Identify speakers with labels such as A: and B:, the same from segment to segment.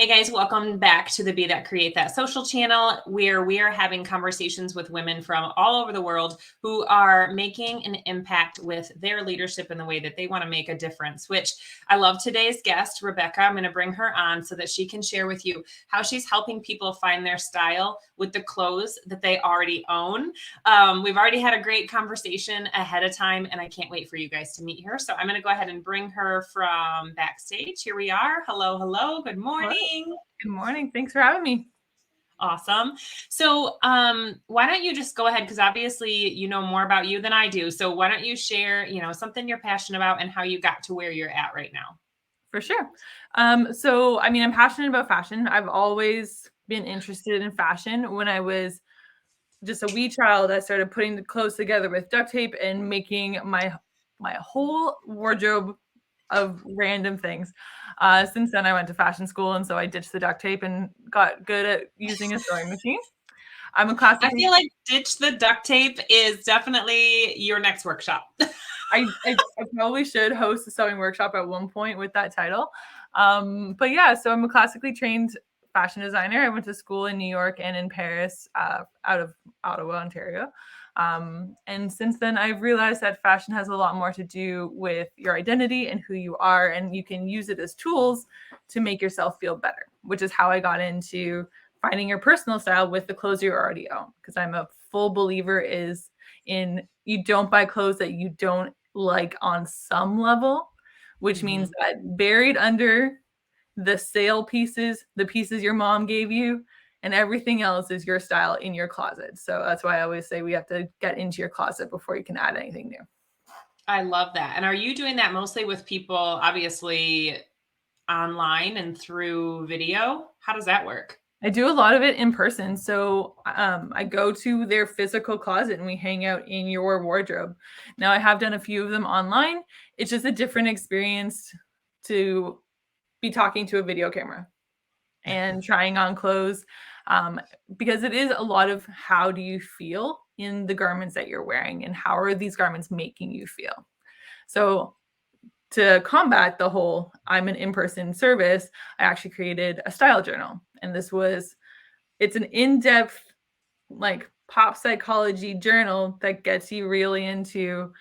A: Hey guys, welcome back to the Be That Create That social channel, where we are having conversations with women from all over the world who are making an impact with their leadership in the way that they want to make a difference, which I love today's guest, Rebecca. I'm going to bring her on so that she can share with you how she's helping people find their style with the clothes that they already own. We've already had a great conversation ahead of time, and I can't wait for you guys to meet her. So I'm going to go ahead and bring her from backstage. Here we are. Hello, hello. Good morning.
B: Good morning. Thanks for having me.
A: Awesome. So why don't you just go ahead, because obviously you know more about you than I do. So why don't you share, something you're passionate about and how you got to where you're at right now?
B: For sure. I'm passionate about fashion. I've always been interested in fashion. When I was just a wee child, I started putting the clothes together with duct tape and making my whole wardrobe of random things. Since then, I went to fashion school, and so I ditched the duct tape and got good at using a sewing machine. I'm a classic.
A: I feel like ditch the duct tape is definitely your next workshop.
B: I probably should host a sewing workshop at one point with that title. But yeah, so I'm a classically trained fashion designer. I went to school in New York and in Paris, out of Ottawa, Ontario. And since then, I've realized that fashion has a lot more to do with your identity and who you are, and you can use it as tools to make yourself feel better, which is how I got into finding your personal style with the clothes you already own. Because I'm a full believer in you don't buy clothes that you don't like on some level, which means that buried under the sale pieces, the pieces your mom gave you, and everything else is your style in your closet. So that's why I always say we have to get into your closet before you can add anything new.
A: I love that. And are you doing that mostly with people, obviously online and through video? How does that work?
B: I do a lot of it in person. So I go to their physical closet and we hang out in your wardrobe. Now, I have done a few of them online. It's just a different experience to be talking to a video camera and trying on clothes, because it is a lot of how do you feel in the garments that you're wearing and how are these garments making you feel. So to combat the whole I'm an in-person service, I actually created a style journal. And it's an in-depth, like, pop psychology journal that gets you really into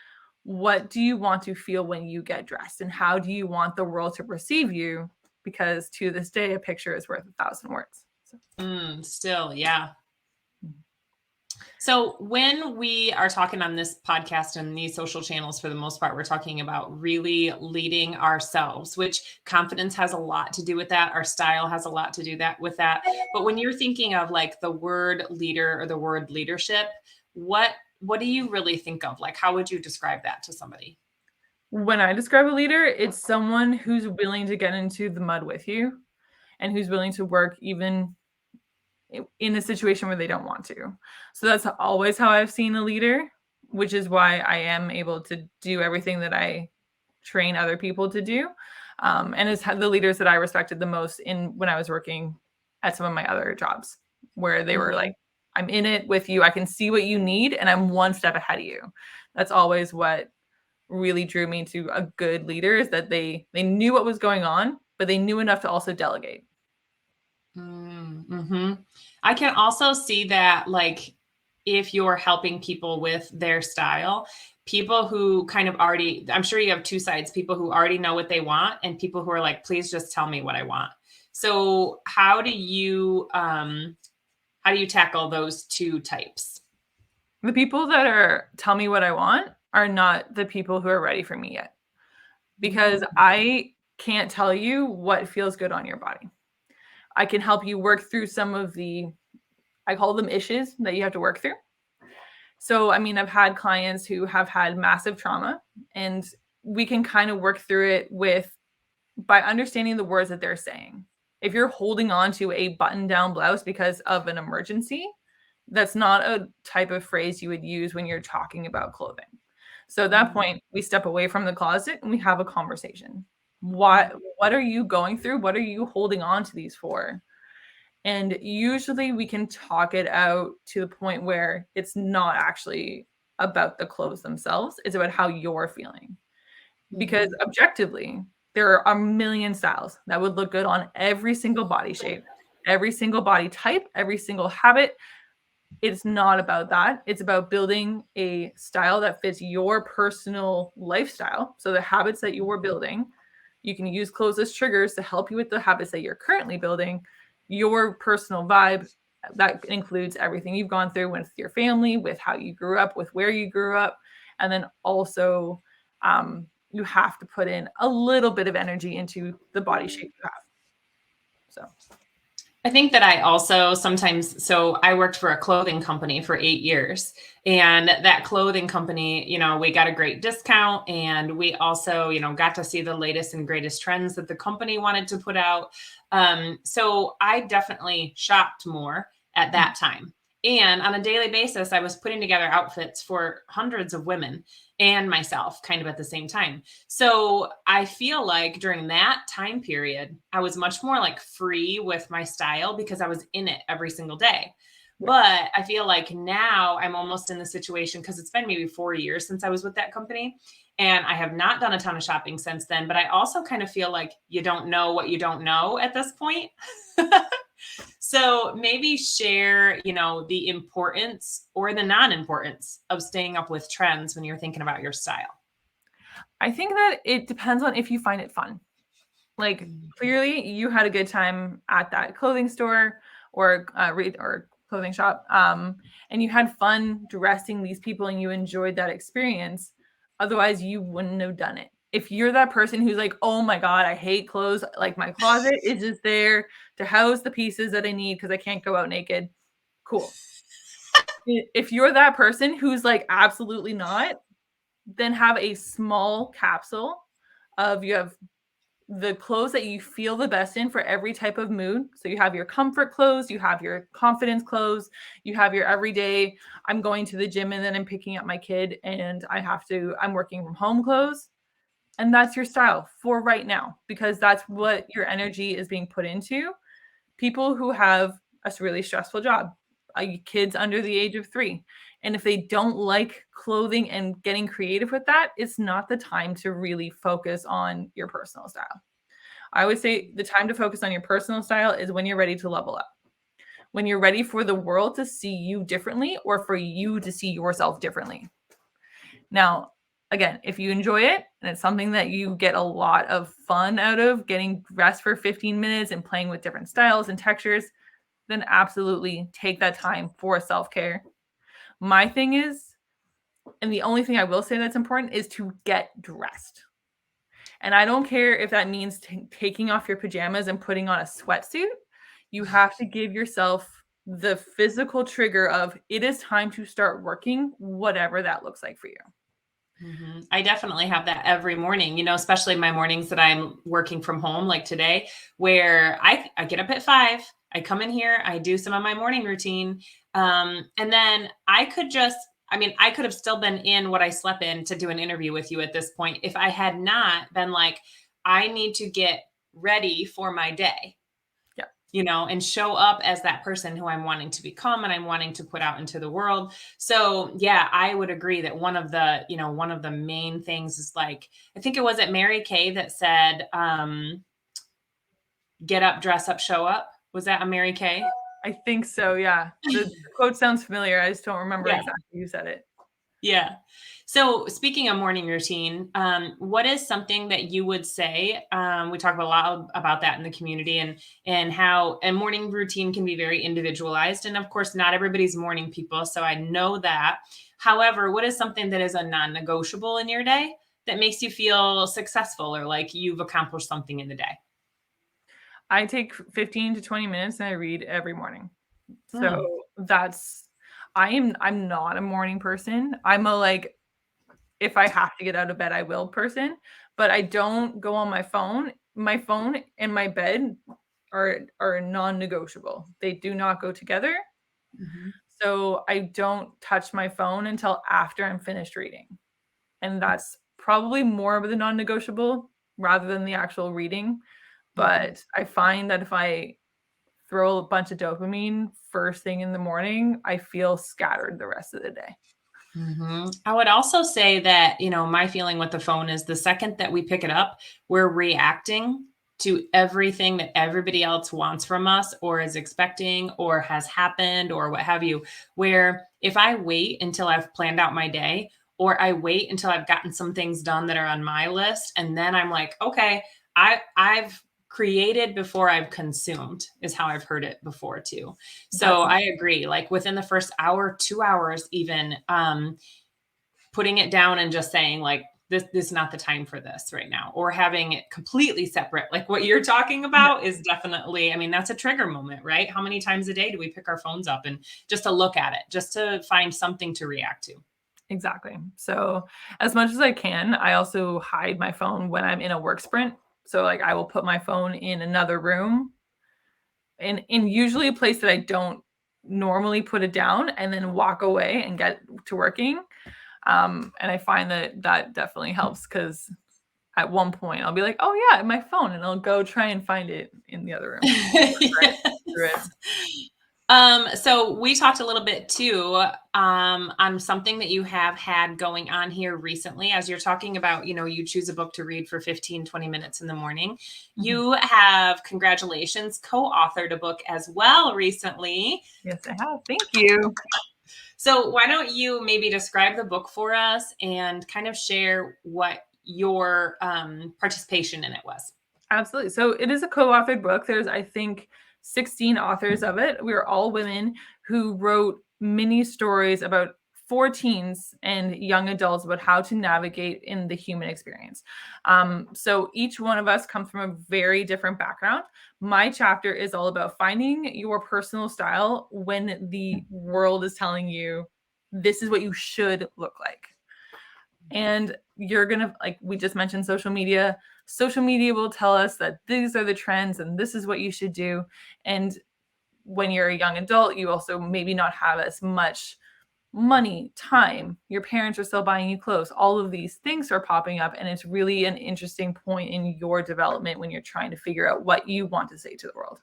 B: what do you want to feel when you get dressed and how do you want the world to perceive you? Because to this day, a picture is worth 1,000 words. So.
A: Still, yeah. So when we are talking on this podcast and these social channels, for the most part, we're talking about really leading ourselves, which confidence has a lot to do with that. Our style has a lot to do with that. But when you're thinking of like the word leader or the word leadership, what do you really think of? Like, how would you describe that to somebody?
B: When I describe a leader, it's someone who's willing to get into the mud with you and who's willing to work even in a situation where they don't want to. So that's always how I've seen a leader, which is why I am able to do everything that I train other people to do. And it's the leaders that I respected the most when I was working at some of my other jobs, where they were like, I'm in it with you. I can see what you need, and I'm one step ahead of you. That's always what really drew me to a good leader, is that they knew what was going on, but they knew enough to also delegate.
A: I can also see that, like, if you're helping people with their style, people who kind of already, I'm sure you have two sides, people who already know what they want and people who are like, please just tell me what I want. So how do you tackle those two types?
B: The people that are tell me what I want are not the people who are ready for me yet, because I can't tell you what feels good on your body. I can help you work through some of I call them issues that you have to work through. So, I've had clients who have had massive trauma, and we can kind of work through it by understanding the words that they're saying. If you're holding on to a button-down blouse because of an emergency, that's not a type of phrase you would use when you're talking about clothing. So at that point, we step away from the closet and we have a conversation. What are you going through? What are you holding on to these for? And usually we can talk it out to the point where it's not actually about the clothes themselves. It's about how you're feeling. Because objectively, There are a million styles that would look good on every single body shape, every single body type, every single habit. It's not about that. It's about building a style that fits your personal lifestyle. So the habits that you're building, you can use clothes as triggers to help you with the habits that you're currently building, your personal vibe. That includes everything you've gone through with your family, with how you grew up, with where you grew up. And then also, you have to put in a little bit of energy into the body shape you have. So
A: I think that I also sometimes, so I worked for a clothing company for 8 years, and that clothing company, we got a great discount, and we also, got to see the latest and greatest trends that the company wanted to put out. So I definitely shopped more at that time. And on a daily basis, I was putting together outfits for hundreds of women and myself kind of at the same time. So I feel like during that time period, I was much more like free with my style because I was in it every single day. But I feel like now I'm almost in the situation because it's been maybe 4 years since I was with that company. And I have not done a ton of shopping since then. But I also kind of feel like you don't know what you don't know at this point. So maybe share, the importance or the non-importance of staying up with trends when you're thinking about your style.
B: I think that it depends on if you find it fun. Like clearly you had a good time at that clothing store or or clothing shop, and you had fun dressing these people and you enjoyed that experience. Otherwise, you wouldn't have done it. If you're that person who's like, oh my God, I hate clothes, like my closet is just there to house the pieces that I need because I can't go out naked. Cool. If you're that person who's like, absolutely not, then have a small capsule of you have the clothes that you feel the best in for every type of mood. So you have your comfort clothes, you have your confidence clothes, you have your everyday, I'm going to the gym and then I'm picking up my kid and I'm working from home clothes. And that's your style for right now, because that's what your energy is being put into. People who have a really stressful job, kids under the age of 3. And if they don't like clothing and getting creative with that, it's not the time to really focus on your personal style. I would say the time to focus on your personal style is when you're ready to level up. When you're ready for the world to see you differently or for you to see yourself differently. Now, again, if you enjoy it and it's something that you get a lot of fun out of, getting dressed for 15 minutes and playing with different styles and textures, then absolutely take that time for self-care. My thing is, and the only thing I will say that's important is to get dressed. And I don't care if that means taking off your pajamas and putting on a sweatsuit. You have to give yourself the physical trigger of it is time to start working, whatever that looks like for you.
A: I definitely have that every morning, especially my mornings that I'm working from home, like today, where I get up at 5, I come in here, I do some of my morning routine. And then I could have still been in what I slept in to do an interview with you at this point if I had not been like, I need to get ready for my day. And show up as that person who I'm wanting to become and I'm wanting to put out into the world. So yeah, I would agree that one of the main things is like, I think it was at Mary Kay that said, get up, dress up, show up. Was that a Mary Kay?
B: I think so. Yeah. The quote sounds familiar. I just don't remember exactly who said it.
A: Yeah. So speaking of morning routine, what is something that you would say? We talk a lot about that in the community and how a morning routine can be very individualized. And of course, not everybody's morning people. So I know that. However, what is something that is a non-negotiable in your day that makes you feel successful or like you've accomplished something in the day?
B: I take 15 to 20 minutes and I read every morning. So I'm not a morning person. I'm a like, if I have to get out of bed, I will person, but I don't go on my phone. My phone and my bed are non-negotiable. They do not go together. So I don't touch my phone until after I'm finished reading. And that's probably more of the non-negotiable rather than the actual reading. But I find that if I throw a bunch of dopamine first thing in the morning, I feel scattered the rest of the day.
A: I would also say that, my feeling with the phone is the second that we pick it up, we're reacting to everything that everybody else wants from us or is expecting or has happened or what have you. Where if I wait until I've planned out my day, or I wait until I've gotten some things done that are on my list, and then I'm like, okay, I've created before I've consumed, is how I've heard it before too. So
B: That's
A: I agree. Like within the first hour, 2 hours, even putting it down and just saying like, this is not the time for this right now, or having it completely separate. Like what you're talking
B: yeah,
A: about is definitely, I mean, that's a trigger moment, right? How many times a day do we pick our phones up and just to look at it, just to find something to react to?
B: exactly. So as much as I can, I also hide my phone when I'm in a work sprint. So like I will put my phone in another room and in usually a place that I don't normally put it down and then walk away and get to working. And I find that that definitely helps because at one point I'll be like, oh yeah, my phone, and I'll go try and find it in the other room. Right through it.
A: Yes. So we talked a little bit too, on something that you have had going on here recently, as you're talking about, you choose a book to read for 15, 20 minutes in the morning.
B: Mhm.
A: You have, congratulations, co-authored a book as well recently.
B: Yes, I have. Thank you.
A: So why don't you maybe describe the book for us and kind of share what your participation in it was?
B: Absolutely. So it is a co-authored book. There's, I think, 16 authors of it. We are all women who wrote mini stories about for teens and young adults about how to navigate in the human experience. So each one of us comes from a very different background. My chapter is all about finding your personal style when the world is telling you this is what you should look like. And you're going to, like we just mentioned, social media will tell us that these are the trends and this is what you should do. And when you're a young adult, you also maybe not have as much money, time. Your parents are still buying you clothes. All of these things are popping up. And it's really an interesting point in your development when you're trying to figure out what you want to say to the world.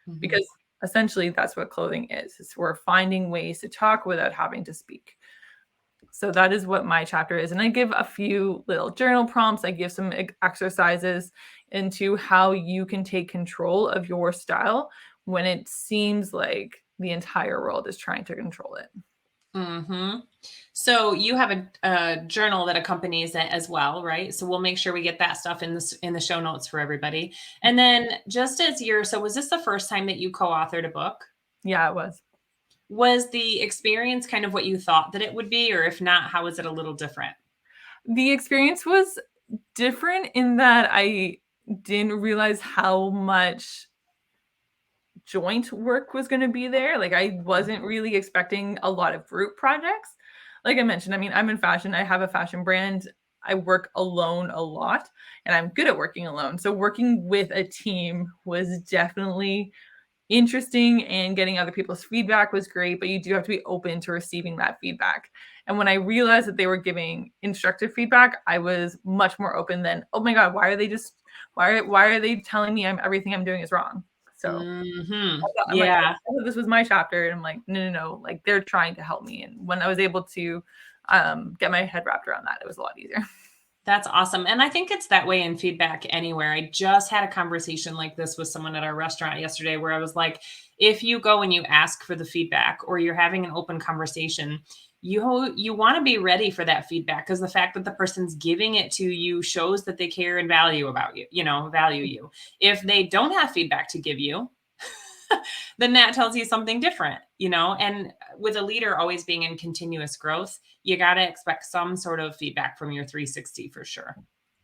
A: Mhm.
B: Because essentially that's what clothing is we're finding ways to talk without having to speak. So that is what my chapter is. And I give a few little journal prompts. I give some exercises into how you can take control of your style when it seems like the entire world is trying to control it.
A: Mm-hmm. So you have a journal that accompanies it as well, right? So we'll make sure we get that stuff in the show notes for everybody. And then just as so was this the first time that you co-authored a book?
B: Yeah, it was.
A: Was the experience kind of what you thought that it would be, or if not, how was it a little different?
B: The experience was different in that I didn't realize how much joint work was going to be there. Like I wasn't really expecting a lot of group projects. Like I mentioned, I mean, I'm in fashion. I have a fashion brand. I work alone a lot and I'm good at working alone. So working with a team was definitely interesting, and getting other people's feedback was great, but you do have to be open to receiving that feedback. And when I realized that they were giving instructive feedback, I was much more open than, oh my God, why are they telling me everything I'm doing is wrong? So
A: Mm-hmm.
B: I'm like,
A: Yeah.
B: I thought this was my chapter. And I'm like, no. Like they're trying to help me. And when I was able to get my head wrapped around that, it was a lot easier.
A: That's awesome. And I think it's that way in feedback anywhere. I just had a conversation like this with someone at our restaurant yesterday where I was like, if you go and you ask for the feedback or you're having an open conversation, you want to be ready for that feedback, because the fact that the person's giving it to you shows that they care and value about you, value you. If they don't have feedback to give you, then that tells you something different, and with a leader always being in continuous growth, you got to expect some sort of feedback from your 360 for sure.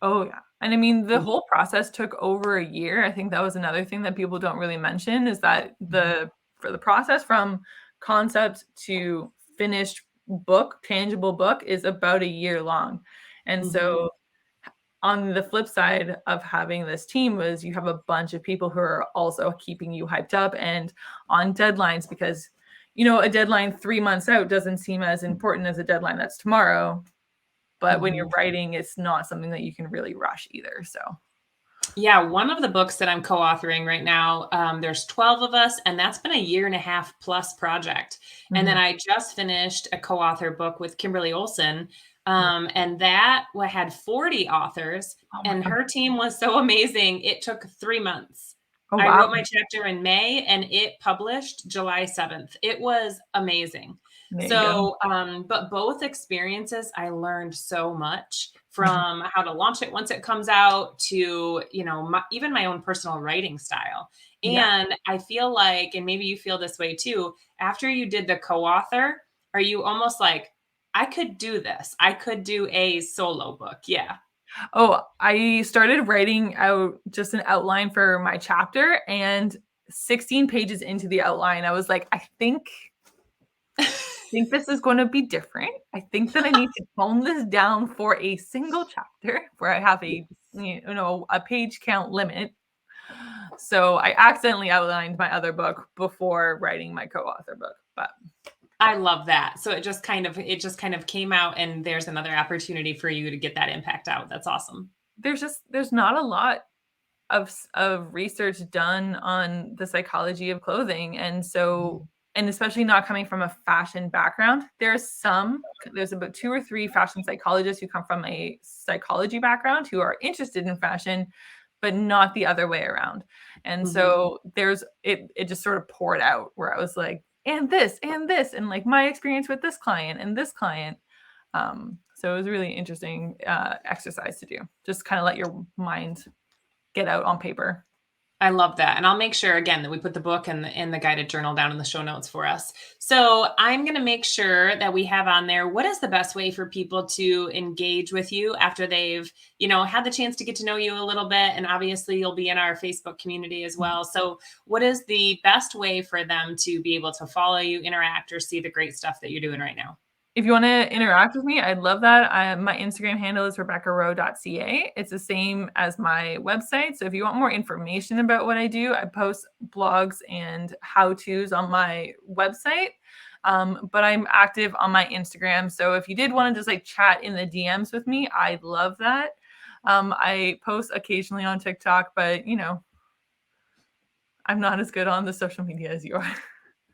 B: Oh yeah. And I mean, the
A: Mhm.
B: whole process took over a year. I think that was another thing that people don't really mention is that for the process from concept to finished book, tangible book is about a year long. And
A: Mhm.
B: so on the flip side of having this team was you have a bunch of people who are also keeping you hyped up and on deadlines because a deadline 3 months out doesn't seem as important as a deadline that's tomorrow. But when you're
A: Mhm.
B: writing, it's not something that you can really rush either. So
A: Yeah, one of the books that I'm co-authoring right now, there's 12 of us, and that's been a year and a half plus project. And then
B: Mhm.
A: I just finished a co-author book with Kimberly Olson, and that had 40 authors,
B: Oh my
A: and
B: god.
A: her team was so amazing. It took 3 months.
B: Oh,
A: I
B: wow.
A: wrote my chapter in May, and it published July 7th. It was amazing.
B: There you go.
A: So, but both experiences, I learned so much
B: Mhm.
A: from how to launch it once it comes out to, even my own personal writing style.
B: Yeah.
A: And I feel like, and maybe you feel this way too, after you did the co-author, are you almost like, I could do this. I could do a solo book. Yeah.
B: Oh, I started writing out just an outline for my chapter, and 16 pages into the outline, I was like, I think this is going to be different. I think that I need to tone this down for a single chapter where I have a page count limit. So I accidentally outlined my other book before writing my co-author book, but
A: I love that. So it just kind of came out, and there's another opportunity for you to get that impact out. That's awesome.
B: there's not a lot of research done on the psychology of clothing, and so, and especially not coming from a fashion background, there's about 2 or 3 fashion psychologists who come from a psychology background who are interested in fashion, but not the other way around. And
A: Mhm.
B: so it just sort of poured out where I was like, and this and like my experience with this client and this client. So it was a really interesting exercise to do, just kind of let your mind get out on paper.
A: I love that. And I'll make sure again that we put the book and the guided journal down in the show notes for us. So I'm going to make sure that we have on there, what is the best way for people to engage with you after they've, had the chance to get to know you a little bit. And obviously you'll be in our Facebook community as well. So what is the best way for them to be able to follow you, interact, or see the great stuff that you're doing right now?
B: If you want to interact with me, I'd love that. My Instagram handle is rebeccarowe.ca. It's the same as my website. So if you want more information about what I do, I post blogs and how-tos on my website. But I'm active on my Instagram. So if you did want to just like chat in the DMs with me, I'd love that. I post occasionally on TikTok, but I'm not as good on the social media as you are.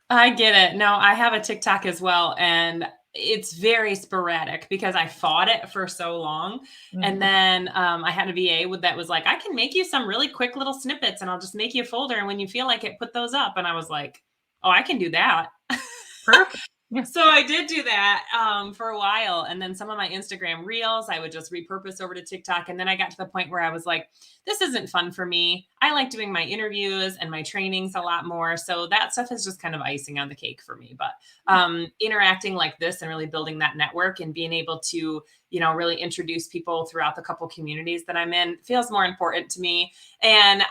A: I get it. No, I have a TikTok as well, and it's very sporadic because I fought it for so long. And
B: Mhm.
A: then I had a VA that was like, I can make you some really quick little snippets, and I'll just make you a folder. And when you feel like it, put those up. And I was like, oh, I can do that.
B: Perfect. Yeah.
A: So I did do that for a while. And then some of my Instagram reels, I would just repurpose over to TikTok. And then I got to the point where I was like, this isn't fun for me. I like doing my interviews and my trainings a lot more. So that stuff is just kind of icing on the cake for me. But interacting like this and really building that network and being able to, really introduce people throughout the couple communities that I'm in feels more important to me. And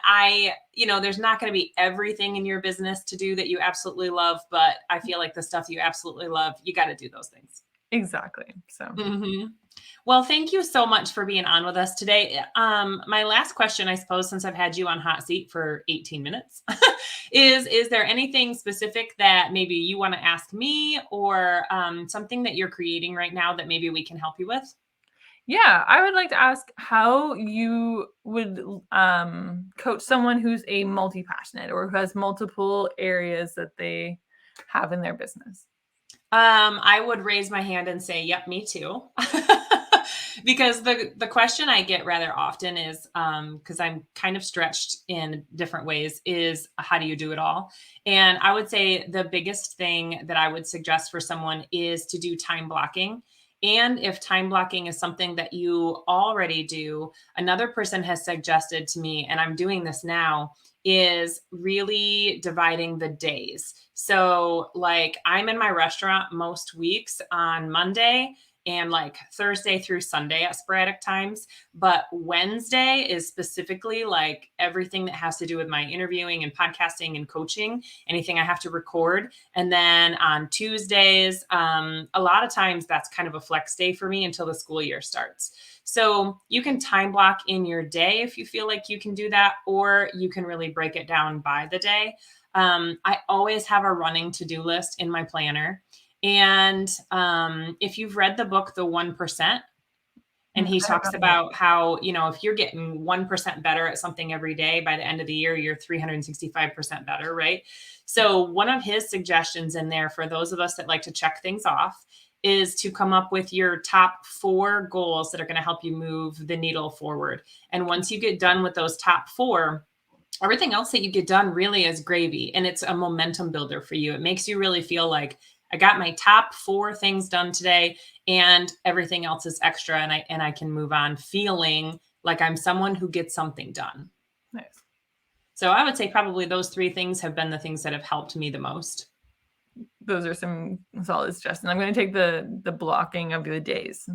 A: there's not going to be everything in your business to do that you absolutely love, but I feel like the stuff you absolutely love, you got to do those things.
B: Exactly. So
A: Hmm. Well, thank you so much for being on with us today. My last question, I suppose, since I've had you on hot seat for 18 minutes, is there anything specific that maybe you want to ask me, or something that you're creating right now that maybe we can help you with?
B: yeah, I would like to ask how you would coach someone who's a multi-passionate or who has multiple areas that they have in their business.
A: I would raise my hand and say, "Yep, me too." Because the question I get rather often is, because I'm kind of stretched in different ways, is how do you do it all? And I would say the biggest thing that I would suggest for someone is to do time blocking. And if time blocking is something that you already do, another person has suggested to me, and I'm doing this now, is really dividing the days. So, like, I'm in my restaurant most weeks on Monday and like Thursday through Sunday at sporadic times. But Wednesday is specifically like everything that has to do with my interviewing and podcasting and coaching, anything I have to record. And then on Tuesdays, a lot of times that's kind of a flex day for me until the school year starts. So you can time block in your day if you feel like you can do that, or you can really break it down by the day. I always have a running to-do list in my planner. And if you've read the book, The 1%, And he
B: I have
A: talks
B: not heard.
A: about how, if you're getting 1% better at something every day, by the end of the year, you're 365% better, right? So one of his suggestions in there for those of us that like to check things off is to come up with your top 4 goals that are going to help you move the needle forward. And once you get done with those top 4, everything else that you get done really is gravy, and it's a momentum builder for you. It makes you really feel like I got my top 4 things done today and everything else is extra, and I can move on feeling like I'm someone who gets something done.
B: Nice.
A: So I would say probably those 3 things have been the things that have helped me the most.
B: Those are some solid suggestions. I'm going to take the blocking of the days.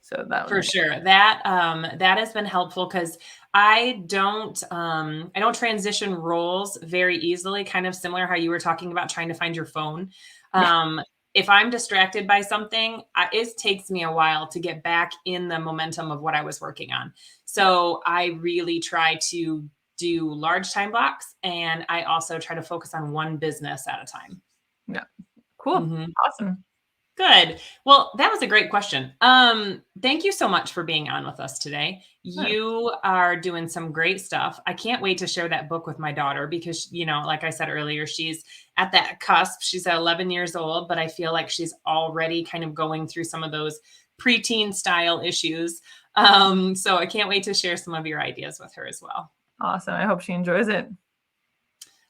B: So that
A: For
B: was
A: sure. That has been helpful because I don't transition roles very easily, kind of similar how you were talking about trying to find your phone.
B: yeah.
A: If I'm distracted by something, it takes me a while to get back in the momentum of what I was working on. So I really try to do large time blocks, and I also try to focus on one business at a time.
B: Yeah. Cool.
A: Mhm.
B: Awesome.
A: Good. Well, that was a great question. Thank you so much for being on with us today.
B: Yeah.
A: You are doing some great stuff. I can't wait to share that book with my daughter because, like I said earlier, she's at that cusp. She's at 11 years old, but I feel like she's already kind of going through some of those preteen style issues. So I can't wait to share some of your ideas with her as well.
B: Awesome. I hope she enjoys it.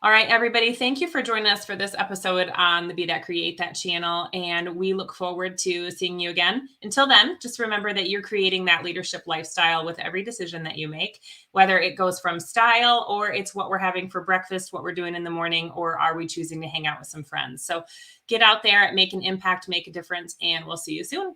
A: All right, everybody, thank you for joining us for this episode on the Be That Create That channel. And we look forward to seeing you again. Until then, just remember that you're creating that leadership lifestyle with every decision that you make, whether it goes from style or it's what we're having for breakfast, what we're doing in the morning, or are we choosing to hang out with some friends. So get out there, make an impact, make a difference, and we'll see you soon.